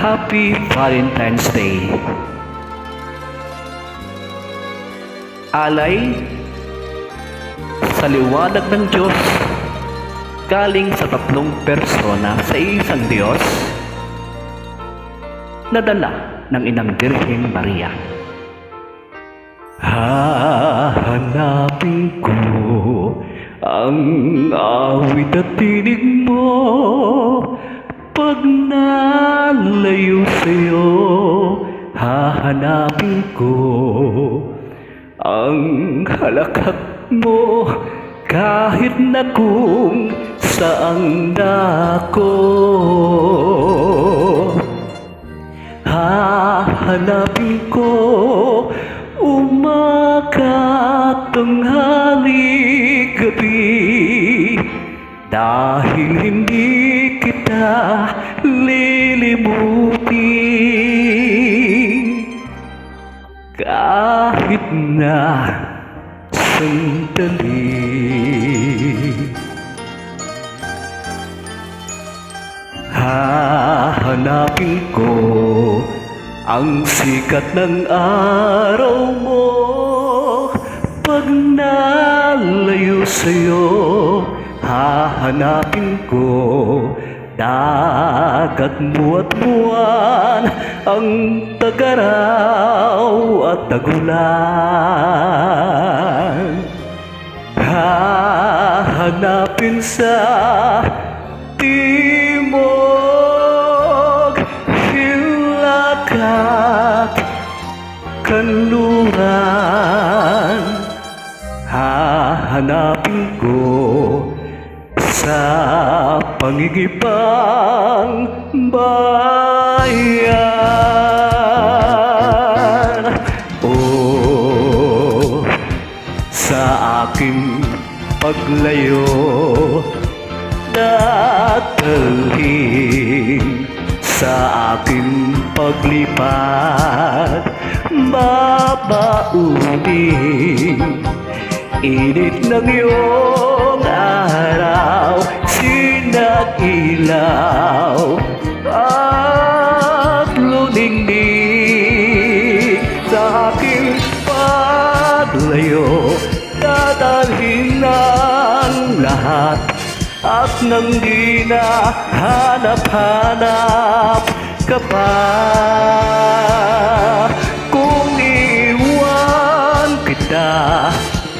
Happy Valentine's Day. Alay sa liwanag ng Diyos, galing sa tatlong persona sa isang Diyos, nadala ng Inang Birheng Maria. Hahanapin ko ang awit at tinig mo pag nalayo sa'yo. Hahanapin ko ang halakhak mo kahit na kung saan ako. Hahanapin ko umaga, tanghali, gabi, dahil hindi kita lilimutin kahit na sandali. Hahanapin ko ang sikat ng araw mo pag nalayo sa'yo. Hahanapin ko dagat mo at buwan, ang tagaraw at tagulan. Hahanapin sa timog, hilagat, kanluran. Hahanapin ko sa pangigipang bayan. O sa aking paglayo, datalhin sa aking paglipat, babaunin init ng iyong araw, sinag-ilaw at luningning sa aking paglayo. Dadalhin ang lahat at nang di na hanap-hanap ka pa. Kung iwan kita,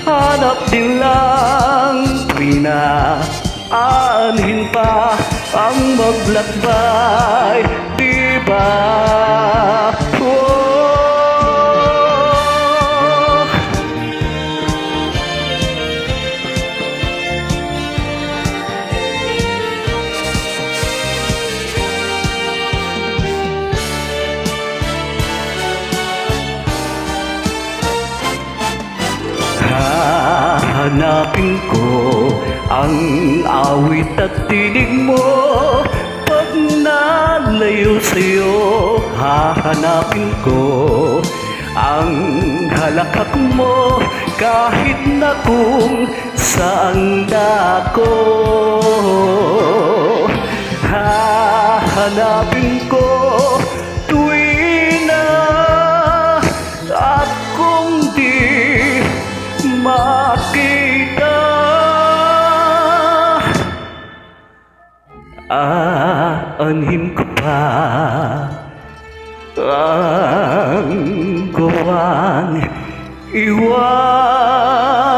hanap din lang tuwina, aanhin pa ang maglakbay, diba? Oh. Hahanapin ko ang awit at tinig mo pag nalayo sa'yo. Hahanapin ko ang halakhak mo kahit na kung saan ako. Hahanapin ko tuwina at kung di makita, aanhin ko pa ang gawang iwan.